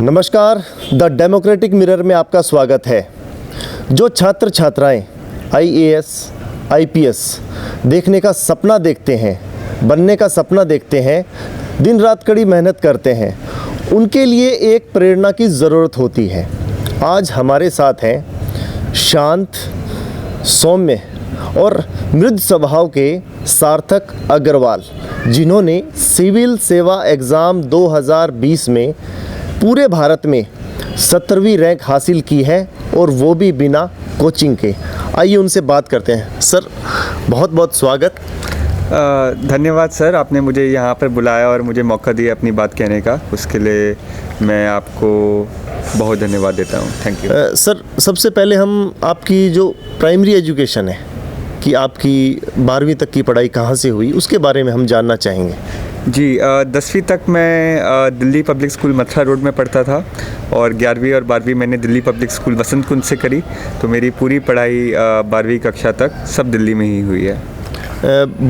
नमस्कार, the democratic mirror में आपका स्वागत है। जो छात्र छात्राएं आईएएस, आईपीएस देखने का सपना देखते हैं, बनने का सपना देखते हैं, दिन रात कड़ी मेहनत करते हैं, उनके लिए एक प्रेरणा की ज़रूरत होती है। आज हमारे साथ हैं शांत, सौम्य और मृदु स्वभाव के सार्थक अग्रवाल, जिन्होंने सिविल सेवा एग्ज़ाम 2020 में पूरे भारत में 17वीं रैंक हासिल की है और वो भी बिना कोचिंग के। आइए उनसे बात करते हैं। सर, बहुत बहुत स्वागत। धन्यवाद सर, आपने मुझे यहाँ पर बुलाया और मुझे मौका दिया अपनी बात कहने का, उसके लिए मैं आपको बहुत धन्यवाद देता हूँ। Thank you. सर, सबसे पहले हम आपकी जो प्राइमरी एजुकेशन है कि आपकी 12वीं तक की पढ़ाई कहाँ से हुई, उसके बारे में हम जानना चाहेंगे। जी, 10वीं तक मैं Delhi public school Mathura road में पढ़ता था और 11वीं और 12वीं मैंने दिल्ली पब्लिक स्कूल वसंत कुंज से करी। तो मेरी पूरी पढ़ाई 12वीं कक्षा तक सब दिल्ली में ही हुई है।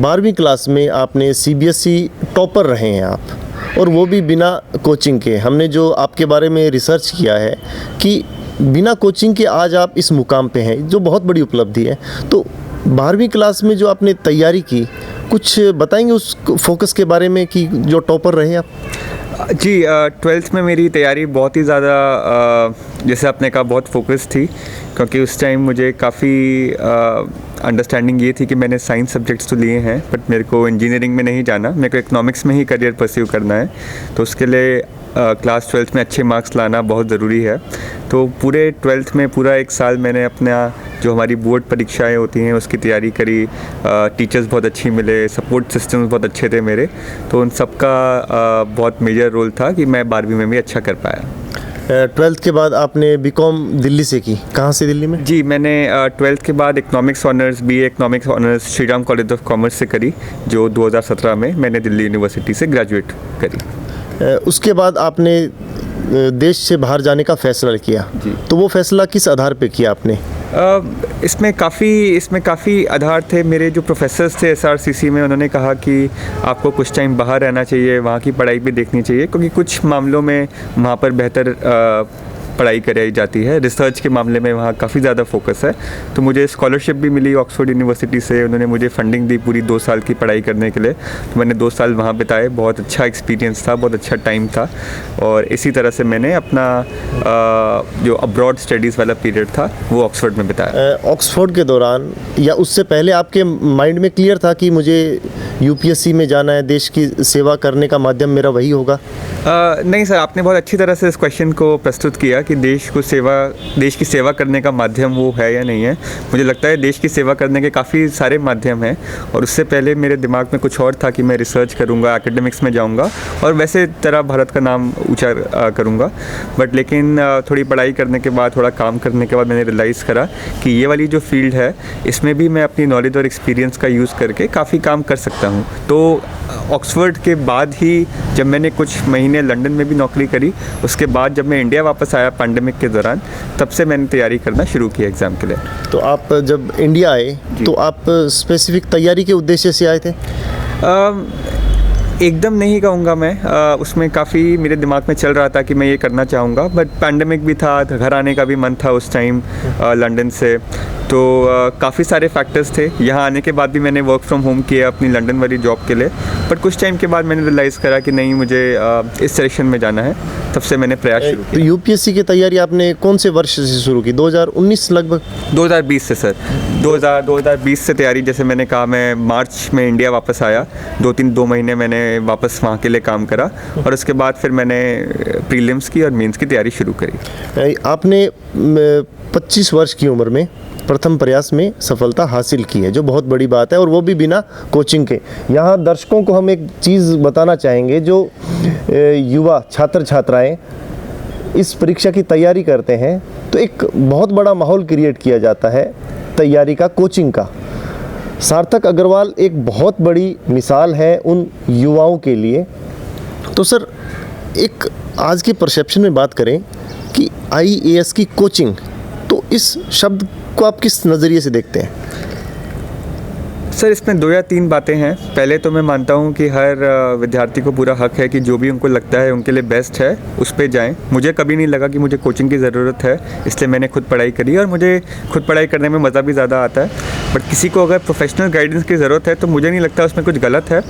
12वीं क्लास में आपने सीबीएसई टॉपर रहे हैं आप, और वो भी बिना कोचिंग के। हमने जो आपके बारे में रिसर्च किया है कि बिना कोचिंग के आज आप इस मुकाम पे हैं, जो बहुत बड़ी उपलब्धि है। तो 12वीं क्लास में जो आपने तैयारी की, कुछ बताएंगे उस फोकस के बारे में कि जो टॉपर रहे आप? जी, 12th में मेरी तैयारी बहुत ही ज़्यादा जैसे आपने कहा बहुत फोकस थी, क्योंकि उस टाइम मुझे काफ़ी अंडरस्टैंडिंग ये थी कि मैंने साइंस सब्जेक्ट्स तो लिए हैं, बट मेरे को इंजीनियरिंग में नहीं जाना, मेरे को इकोनॉमिक्स में ही करियर परस्यू करना है। तो उसके लिए क्लास 12th में अच्छे मार्क्स लाना बहुत ज़रूरी है। तो पूरे 12th में पूरा एक साल मैंने अपना जो हमारी बोर्ड परीक्षाएं होती हैं उसकी तैयारी करी। टीचर्स बहुत अच्छी मिले, सपोर्ट सिस्टम्स बहुत अच्छे थे मेरे, तो उन सब का बहुत मेजर रोल था कि मैं 12वीं में भी अच्छा कर पाया। 12th के बाद आपने बीकॉम दिल्ली से की। कहाँ से दिल्ली में? जी, मैंने 12th के बाद economics honours, BA economics honours Shri Ram college of commerce से करी, जो 2017 में मैंने दिल्ली यूनिवर्सिटी से ग्रेजुएट करी। उसके बाद आपने देश से बाहर जाने का फैसला किया। जी। तो वो फैसला किस आधार पे किया आपने? इसमें काफ़ी आधार थे। मेरे जो प्रोफेसर्स थे एसआरसीसी में, उन्होंने कहा कि आपको कुछ टाइम बाहर रहना चाहिए, वहाँ की पढ़ाई भी देखनी चाहिए, क्योंकि कुछ मामलों में वहाँ पर बेहतर पढ़ाई कराई जाती है। रिसर्च के मामले में वहाँ काफ़ी ज़्यादा फोकस है। तो मुझे स्कॉलरशिप भी मिली ऑक्सफोर्ड यूनिवर्सिटी से, उन्होंने मुझे फंडिंग दी पूरी 2 साल की पढ़ाई करने के लिए। तो मैंने 2 साल वहाँ बिताए, बहुत अच्छा एक्सपीरियंस था, बहुत अच्छा टाइम था। और इसी तरह से मैंने अपना जो अब्रॉड स्टडीज़ वाला पीरियड था वो ऑक्सफोर्ड में बिताया। ऑक्सफोर्ड के दौरान या उससे पहले आपके माइंड में क्लियर था कि मुझे यूपीएससी में जाना है, देश की सेवा करने का माध्यम मेरा वही होगा? नहीं सर, आपने बहुत अच्छी तरह से इस क्वेश्चन को प्रस्तुत किया कि देश की सेवा करने का माध्यम वो है या नहीं है। मुझे लगता है देश की सेवा करने के काफ़ी सारे माध्यम हैं, और उससे पहले मेरे दिमाग में कुछ और था कि मैं रिसर्च करूँगा, एकेडमिक्स में जाऊँगा और वैसे तरह भारत का नाम ऊँचा करूँगा। बट लेकिन थोड़ी पढ़ाई करने के बाद, थोड़ा काम करने के बाद मैंने रियलाइज़ करा कि ये वाली जो फील्ड है, इसमें भी मैं अपनी नॉलेज और एक्सपीरियंस का यूज़ करके काफ़ी काम कर सकता हूँ। तो ऑक्सफोर्ड के बाद ही जब मैंने कुछ महीने लंदन में भी नौकरी करी, उसके बाद जब मैं इंडिया वापस आया पैंडेमिक के दौरान, तब से मैंने तैयारी करना शुरू की एग्ज़ाम के लिए। तो आप जब इंडिया आए तो आप स्पेसिफिक तैयारी के उद्देश्य से आए थे? एकदम नहीं कहूँगा मैं, उसमें काफ़ी मेरे दिमाग में चल रहा था कि मैं ये करना चाहूँगा, बट पैंडेमिक भी था, घर आने का भी मन था उस टाइम लंदन से। तो काफ़ी सारे फैक्टर्स थे। यहाँ आने के बाद भी मैंने वर्क फ्रॉम होम किया अपनी लंदन वाली जॉब के लिए, बट कुछ टाइम के बाद मैंने रियलाइज़ करा कि नहीं, मुझे इस सेक्शन में जाना है। तब से मैंने प्रयास शुरू किया। तो यूपीएससी की तैयारी आपने कौन से वर्ष से शुरू की? 2019 लगभग? 2020 से सर। 2020 से तैयारी, जैसे मैंने कहा, मैं मार्च में इंडिया वापस आया, 2 महीने मैंने वापस वहाँ के लिए काम करा, और उसके बाद फिर मैंने प्रीलिम्स की और मेंस की तैयारी शुरू करी। आपने 25 वर्ष की उम्र में प्रथम प्रयास में सफलता हासिल की है, जो बहुत बड़ी बात है, और वो भी बिना कोचिंग के। यहाँ दर्शकों को हम एक चीज़ बताना चाहेंगे, जो युवा छात्र छात्राएं इस परीक्षा की तैयारी करते हैं, तो एक बहुत बड़ा माहौल क्रिएट किया जाता है तैयारी का, कोचिंग का। सार्थक अग्रवाल एक बहुत बड़ी मिसाल है उन युवाओं के लिए। तो सर, एक आज की परसेप्शन में बात करें कि आईएएस की कोचिंग, तो इस शब्द को आप किस नज़रिए से देखते हैं? सर इसमें 2 या 3 बातें हैं। पहले तो मैं मानता हूँ कि हर विद्यार्थी को पूरा हक है कि जो भी उनको लगता है उनके लिए बेस्ट है उस पे जाएं। मुझे कभी नहीं लगा कि मुझे कोचिंग की ज़रूरत है, इसलिए मैंने खुद पढ़ाई करी और मुझे खुद पढ़ाई करने में मज़ा भी ज़्यादा आता है। बट किसी को अगर प्रोफेशनल गाइडेंस की ज़रूरत है तो मुझे नहीं लगता उसमें कुछ गलत है।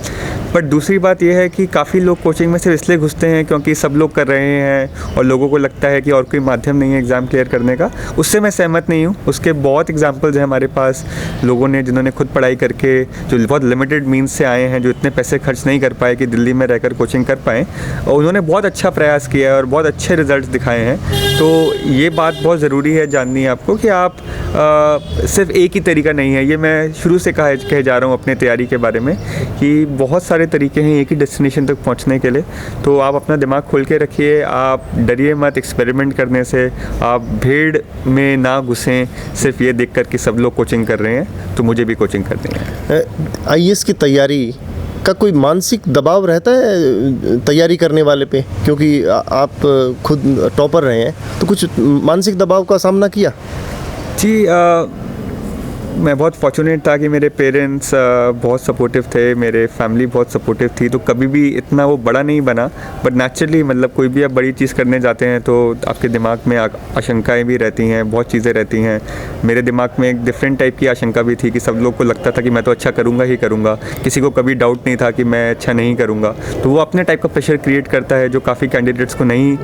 बट दूसरी बात यह है कि काफ़ी लोग कोचिंग में सिर्फ इसलिए घुसते हैं क्योंकि सब लोग कर रहे हैं और लोगों को लगता है कि और कोई माध्यम नहीं है एग्ज़ाम क्लियर करने का। उससे मैं सहमत नहीं हूँ। उसके बहुत एग्जाम्पल्स हैं हमारे पास, लोगों ने जिन्होंने खुद पढ़ाई करके, जो बहुत लिमिटेड मीन्स से आए हैं, जो इतने पैसे खर्च नहीं कर पाए कि दिल्ली में रहकर कोचिंग कर पाएँ, और उन्होंने बहुत अच्छा प्रयास किया है और बहुत अच्छे रिजल्ट्स दिखाए हैं। तो ये बात बहुत ज़रूरी है जाननी है आपको कि आप सिर्फ एक ही तरीका नहीं है। ये मैं शुरू से कहे जा रहा हूँ अपने तैयारी के बारे में कि बहुत सारे तरीके हैं एक ही डेस्टिनेशन तक पहुँचने के लिए। तो आप अपना दिमाग खोल के रखिए, आप डरिए मत एक्सपेरिमेंट करने से, आप भीड़ में ना घुसें सिर्फ ये देख कर कि सब लोग कोचिंग कर रहे हैं तो मुझे भी कोचिंग करनी है। आईएएस की तैयारी का कोई मानसिक दबाव रहता है तैयारी करने वाले पे, क्योंकि आप खुद टॉपर रहे हैं, तो कुछ मानसिक दबाव का सामना किया? जी मैं बहुत फॉर्चुनेट था कि मेरे पेरेंट्स बहुत सपोर्टिव थे, मेरे फैमिली बहुत सपोर्टिव थी, तो कभी भी इतना वो बड़ा नहीं बना। बट नेचुरली मतलब कोई भी आप बड़ी चीज़ करने जाते हैं तो आपके दिमाग में आशंकाएं भी रहती हैं, बहुत चीज़ें रहती हैं। मेरे दिमाग में एक डिफरेंट टाइप की आशंका भी थी कि सब लोग को लगता था कि मैं तो अच्छा करूँगा ही करूँगा, किसी को कभी डाउट नहीं था कि मैं अच्छा नहीं करूँगा। तो वो अपने टाइप का प्रेशर क्रिएट करता है जो काफ़ी कैंडिडेट्स को नहीं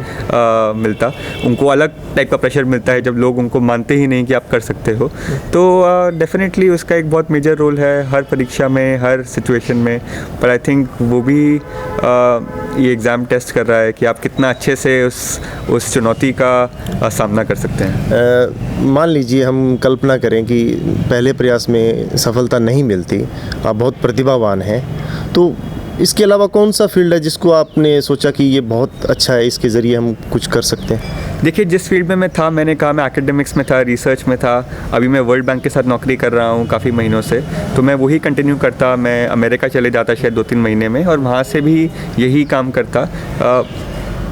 मिलता। उनको अलग टाइप का प्रेशर मिलता है जब लोग उनको मानते ही नहीं कि आप कर सकते हो। तो डेफिनेटली उसका एक बहुत मेजर रोल है हर परीक्षा में, हर सिचुएशन में। पर आई थिंक वो भी ये एग्ज़ाम टेस्ट कर रहा है कि आप कितना अच्छे से उस चुनौती का सामना कर सकते हैं। मान लीजिए हम कल्पना करें कि पहले प्रयास में सफलता नहीं मिलती, आप बहुत प्रतिभावान हैं, तो इसके अलावा कौन सा फील्ड है जिसको आपने सोचा कि ये बहुत अच्छा है, इसके ज़रिए हम कुछ कर सकते हैं? देखिए जिस फील्ड में मैं था, मैंने कहा मैं एकेडमिक्स में था, रिसर्च में था। अभी मैं वर्ल्ड बैंक के साथ नौकरी कर रहा हूँ काफ़ी महीनों से, तो मैं वही कंटिन्यू करता। मैं अमेरिका चले जाता शायद 2-3 महीने में और वहाँ से भी यही काम करता।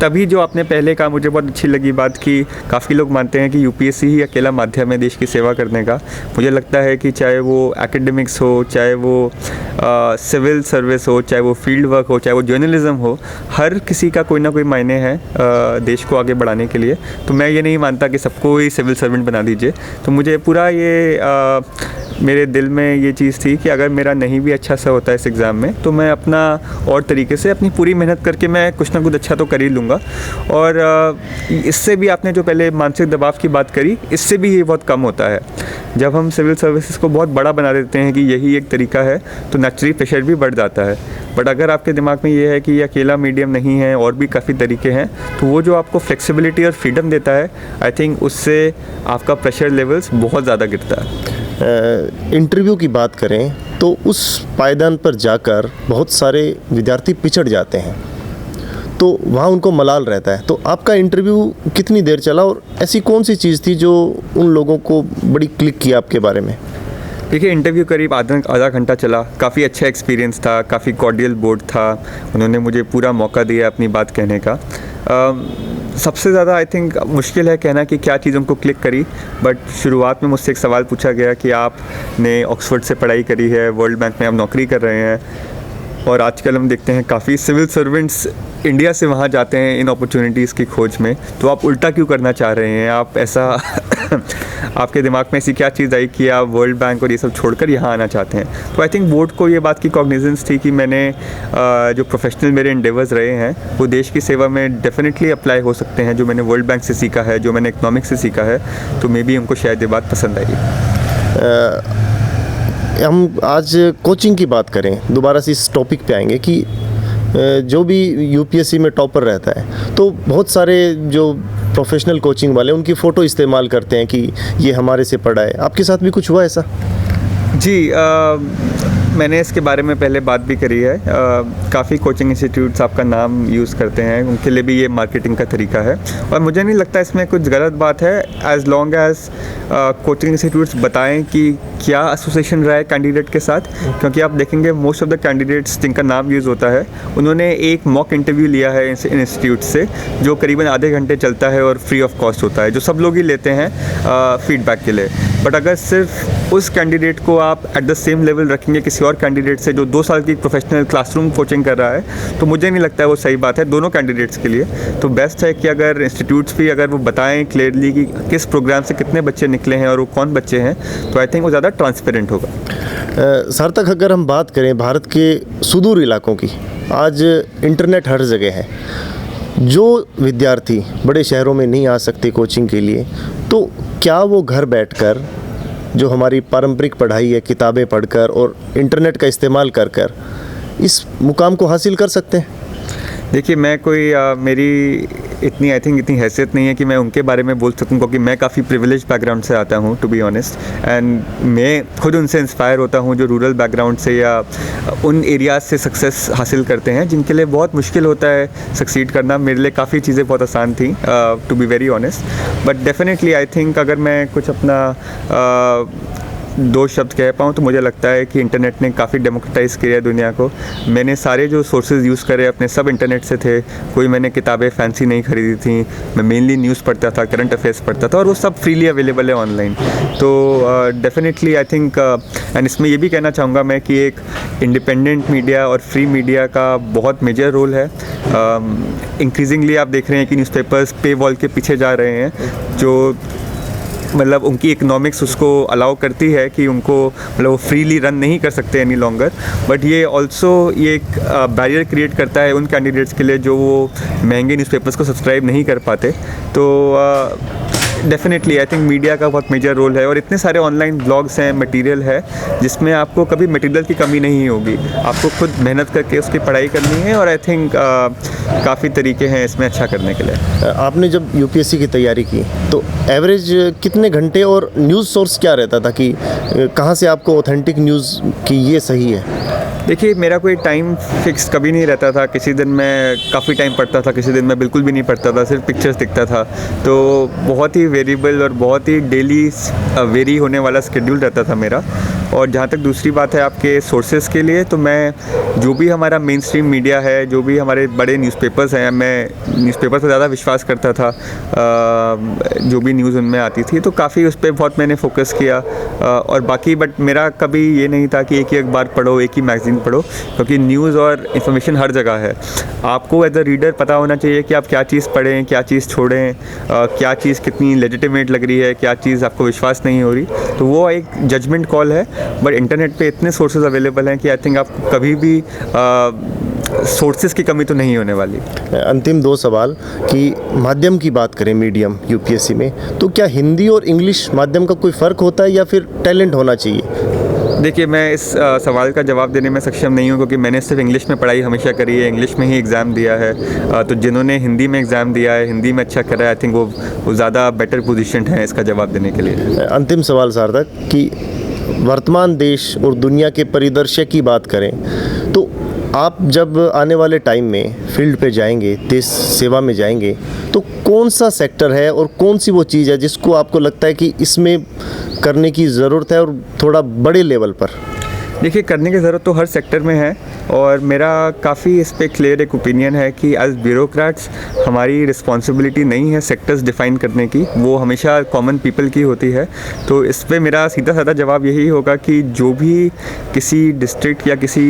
तभी जो आपने पहले कहा मुझे बहुत अच्छी लगी बात कि काफ़ी लोग मानते हैं कि यूपीएससी ही अकेला माध्यम है देश की सेवा करने का। मुझे लगता है कि चाहे वो एकेडमिक्स हो, चाहे वो सिविल सर्विस हो, चाहे वो फील्ड वर्क हो, चाहे वो जर्नलिज्म हो, हर किसी का कोई ना कोई मायने है देश को आगे बढ़ाने के लिए। तो मैं ये नहीं मानता कि सबको ही सिविल सर्वेंट बना दीजिए। तो मुझे पूरा ये मेरे दिल में ये चीज़ थी कि अगर मेरा नहीं भी अच्छा सा होता है इस एग्ज़ाम में तो मैं अपना और तरीके से अपनी पूरी मेहनत करके मैं कुछ ना कुछ अच्छा तो कर ही लूँगा। और इससे भी आपने जो पहले मानसिक दबाव की बात करी, इससे भी ये बहुत कम होता है। जब हम सिविल सर्विसेज को बहुत बड़ा बना देते हैं कि यही एक तरीका है तो नेचुरली प्रेशर भी बढ़ जाता है। बट अगर आपके दिमाग में ये है कि ये अकेला मीडियम नहीं है और भी काफ़ी तरीके हैं, तो वो जो आपको फ्लेक्सिबिलिटी और फ्रीडम देता है, आई थिंक उससे आपका प्रेशर लेवल्स बहुत ज़्यादा गिरता है। इंटरव्यू की बात करें तो उस पायदान पर जाकर बहुत सारे विद्यार्थी पिछड़ जाते हैं, तो वहाँ उनको मलाल रहता है। तो आपका इंटरव्यू कितनी देर चला और ऐसी कौन सी चीज़ थी जो उन लोगों को बड़ी क्लिक किया आपके बारे में? देखिए इंटरव्यू करीब आधा घंटा चला। काफ़ी अच्छा एक्सपीरियंस था, काफ़ी कॉर्डियल बोर्ड था, उन्होंने मुझे पूरा मौका दिया अपनी बात कहने का। सबसे ज़्यादा आई थिंक मुश्किल है कहना कि क्या चीज़ उनको क्लिक करी, बट शुरुआत में मुझसे एक सवाल पूछा गया कि आपने ऑक्सफोर्ड से पढ़ाई करी है, वर्ल्ड बैंक में आप नौकरी कर रहे हैं, और आजकल हम देखते हैं काफ़ी सिविल सर्वेंट्स इंडिया से वहाँ जाते हैं इन अपॉर्चुनिटीज़ की खोज में, तो आप उल्टा क्यों करना चाह रहे हैं? आप ऐसा आपके दिमाग में ऐसी क्या चीज़ आई कि आप वर्ल्ड बैंक और ये सब छोड़कर यहाँ आना चाहते हैं? तो आई थिंक बोर्ड को ये बात की कॉग्निजेंस थी कि मैंने जो प्रोफेशनल मेरे इंडेवर्स रहे हैं वो देश की सेवा में डेफिनेटली अप्लाई हो सकते हैं। जो मैंने वर्ल्ड बैंक से सीखा है, जो मैंने इकोनॉमिक्स से सीखा है, तो मे बी उनको शायद ये बात पसंद आई। हम आज कोचिंग की बात करें, दोबारा से इस टॉपिक पे आएंगे कि जो भी यूपीएससी में टॉपर रहता है तो बहुत सारे जो प्रोफेशनल कोचिंग वाले उनकी फ़ोटो इस्तेमाल करते हैं कि ये हमारे से पढ़ा है। आपके साथ भी कुछ हुआ ऐसा? जी मैंने इसके बारे में पहले बात भी करी है। काफ़ी कोचिंग इंस्टीट्यूट्स आपका नाम यूज़ करते हैं, उनके लिए भी ये मार्केटिंग का तरीका है और मुझे नहीं लगता इसमें कुछ गलत बात है, as long as coaching institutes बताएं कि क्या एसोसिएशन रहा है कैंडिडेट के साथ। क्योंकि आप देखेंगे मोस्ट ऑफ द कैंडिडेट्स जिनका नाम यूज़ होता है उन्होंने एक मॉक इंटरव्यू लिया है इन इंस्टीट्यूट से, जो करीबन आधे घंटे चलता है और फ्री ऑफ कॉस्ट होता है, जो सब लोग ही लेते हैं फीडबैक के लिए। बट अगर सिर्फ उस कैंडिडेट को आप एट द सेम लेवल रखेंगे किसी और कैंडिडेट से जो 2 साल की प्रोफेशनल क्लासरूम कोचिंग कर रहा है, तो मुझे नहीं लगता है वो सही बात है दोनों कैंडिडेट्स के लिए। तो बेस्ट है कि अगर इंस्टीट्यूट्स भी अगर वो बताएं क्लियरली कि किस प्रोग्राम से कितने बच्चे निकले हैं और वो कौन बच्चे हैं, तो आई थिंक वो ज़्यादा ट्रांसपेरेंट होगा। सार्थक, अगर हम बात करें भारत के सुदूर इलाकों की, आज इंटरनेट हर जगह है। जो विद्यार्थी बड़े शहरों में नहीं आ सकते कोचिंग के लिए, तो क्या वो घर बैठकर जो हमारी पारंपरिक पढ़ाई है, किताबें पढ़कर और इंटरनेट का इस्तेमाल कर कर इस मुकाम को हासिल कर सकते हैं? देखिए, मैं कोई मेरी इतनी इतनी हैसियत नहीं है कि मैं उनके बारे में बोल सकूं, क्योंकि मैं काफ़ी प्रिविलेज बैकग्राउंड से आता हूं, टू बी ऑनेस्ट। एंड मैं खुद उनसे इंस्पायर होता हूं जो रूरल बैकग्राउंड से या उन एरियाज से सक्सेस हासिल करते हैं जिनके लिए बहुत मुश्किल होता है सक्सीड करना। मेरे लिए काफ़ी चीज़ें बहुत आसान थी, to be very honest. But definitely I think अगर मैं कुछ अपना 2 शब्द कह पाऊँ तो मुझे लगता है कि इंटरनेट ने काफ़ी डेमोक्रेटाइज़ किया है दुनिया को। मैंने सारे जो सोर्सेज यूज़ करे अपने सब इंटरनेट से थे। कोई मैंने किताबें फैंसी नहीं खरीदी थी, मैं मेनली न्यूज़ पढ़ता था, करंट अफेयर्स पढ़ता था और वो सब फ्रीली अवेलेबल है ऑनलाइन। तो डेफिनेटली आई थिंक एंड इसमें ये भी कहना चाहूँगा मैं कि एक इंडिपेंडेंट मीडिया और फ्री मीडिया का बहुत मेजर रोल है। इंक्रीजिंगली आप देख रहे हैं कि न्यूज़पेपर्स पे वॉल के पीछे जा रहे हैं, जो मतलब उनकी इकोनॉमिक्स उसको अलाउ करती है कि उनको मतलब वो फ्रीली रन नहीं कर सकते एनी लॉन्गर। बट ये ऑल्सो ये एक बैरियर क्रिएट करता है उन कैंडिडेट्स के लिए जो वो महंगे न्यूज़पेपर्स को सब्सक्राइब नहीं कर पाते। तो डेफिनेटली आई थिंक मीडिया का बहुत मेजर रोल है और इतने सारे ऑनलाइन ब्लॉग्स हैं, मटेरियल है, जिसमें आपको कभी मटेरियल की कमी नहीं होगी। आपको खुद मेहनत करके उसकी पढ़ाई करनी है और आई थिंक काफ़ी तरीके हैं इसमें अच्छा करने के लिए। आपने जब यूपीएससी की तैयारी की तो एवरेज कितने घंटे और न्यूज़ सोर्स क्या रहता था कि कहाँ से आपको ऑथेंटिक न्यूज़ कि ये सही है? देखिए, मेरा कोई टाइम फिक्स कभी नहीं रहता था। किसी दिन मैं काफ़ी टाइम पढ़ता था, किसी दिन मैं बिल्कुल भी नहीं पढ़ता था, सिर्फ पिक्चर्स दिखता था। तो बहुत ही वेरिएबल और बहुत ही डेली वेरी होने वाला स्केड्यूल रहता था मेरा। और जहाँ तक दूसरी बात है आपके सोर्सेज़ के लिए, तो मैं जो भी हमारा मेन स्ट्रीम मीडिया है, जो भी हमारे बड़े न्यूज़पेपर्स हैं, मैं न्यूज़पेपर पर ज़्यादा विश्वास करता था। जो भी न्यूज़ उनमें आती थी तो काफ़ी उस पर बहुत मैंने फोकस किया। और बाकी बट मेरा कभी ये नहीं था कि एक ही अखबार पढ़ो, एक ही मैगज़ीन पढ़ो, क्योंकि न्यूज़ और इन्फॉर्मेशन हर जगह है। आपको एज अ रीडर पता होना चाहिए कि आप क्या चीज़ पढ़ें, क्या चीज़ छोड़ें, क्या चीज़ कितनी लेजिटिमेट लग रही है, क्या चीज़ आपको विश्वास नहीं हो रही। तो वो एक जजमेंट कॉल है। बट इंटरनेट पे इतने सोर्सेज अवेलेबल हैं कि आई थिंक आपको कभी भी सोर्सेज की कमी तो नहीं होने वाली। अंतिम 2 सवाल कि माध्यम की बात करें, मीडियम यूपीएससी में, तो क्या हिंदी और इंग्लिश माध्यम का कोई फ़र्क होता है या फिर टैलेंट होना चाहिए? देखिए, मैं इस सवाल का जवाब देने में सक्षम नहीं हूँ, क्योंकि मैंने सिर्फ इंग्लिश में पढ़ाई हमेशा करी है, इंग्लिश में ही एग्ज़ाम दिया है। तो जिन्होंने हिंदी में एग्ज़ाम दिया है, हिंदी में अच्छा करा है, आई थिंक वो ज़्यादा बेटर पोजीशन है इसका जवाब देने के लिए। अंतिम सवाल सार्थक कि वर्तमान देश और दुनिया के परिदृश्य की बात करें तो आप जब आने वाले टाइम में फील्ड पे जाएंगे, देश सेवा में जाएंगे, तो कौन सा सेक्टर है और कौन सी वो चीज़ है जिसको आपको लगता है कि इसमें करने की ज़रूरत है और थोड़ा बड़े लेवल पर? देखिए, करने की ज़रूरत तो हर सेक्टर में है और मेरा काफ़ी इस पे क्लियर एक ओपिनियन है कि एज ब्यूरोक्रेट्स हमारी रिस्पॉन्सिबिलिटी नहीं है सेक्टर्स डिफ़ाइन करने की, वो हमेशा कॉमन पीपल की होती है। तो इस पे मेरा सीधा साधा जवाब यही होगा कि जो भी किसी डिस्ट्रिक्ट या किसी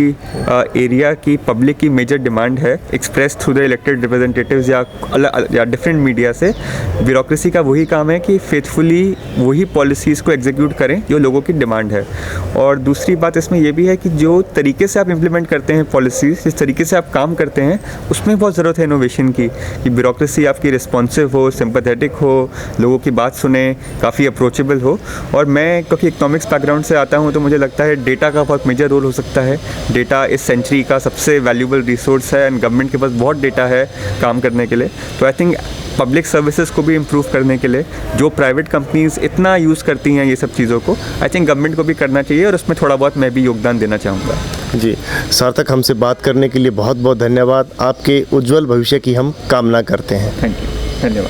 एरिया की पब्लिक की मेजर डिमांड है express through the elected representatives या डिफरेंट मीडिया से, ब्यूरोक्रेसी का वही काम है कि फेथफुली वही पॉलिसीज़ को एग्जीक्यूट करें जो लोगों की डिमांड है। और दूसरी बात इसमें ये भी है कि जो तरीके से आप इम्प्लीमेंट करते हैं पॉलिसीज़, जिस तरीके से आप काम करते हैं, उसमें बहुत ज़रूरत है इनोवेशन की, कि ब्यूरोक्रेसी आपकी रिस्पॉन्सिव हो, सिंपैथेटिक हो, लोगों की बात सुने, काफ़ी अप्रोचेबल हो। और मैं क्योंकि इकोनॉमिक्स बैकग्राउंड से आता हूँ, तो मुझे लगता है डेटा का बहुत मेजर रोल हो सकता है। डेटा इस सेंचुरी का सबसे वैल्यूबल रिसोर्स है एंड गवर्नमेंट के पास बहुत डेटा है काम करने के लिए। तो आई थिंक पब्लिक सर्विसेज को भी इम्प्रूव करने के लिए जो प्राइवेट कंपनीज़ इतना यूज़ करती हैं ये सब चीज़ों को, आई थिंक गवर्नमेंट को भी करना चाहिए और उसमें थोड़ा बहुत मैं भी योगदान देना चाहूँगा। जी, सार्थक, हमसे बात करने के लिए बहुत बहुत धन्यवाद। आपके उज्जवल भविष्य की हम कामना करते हैं। थैंक यू, धन्यवाद।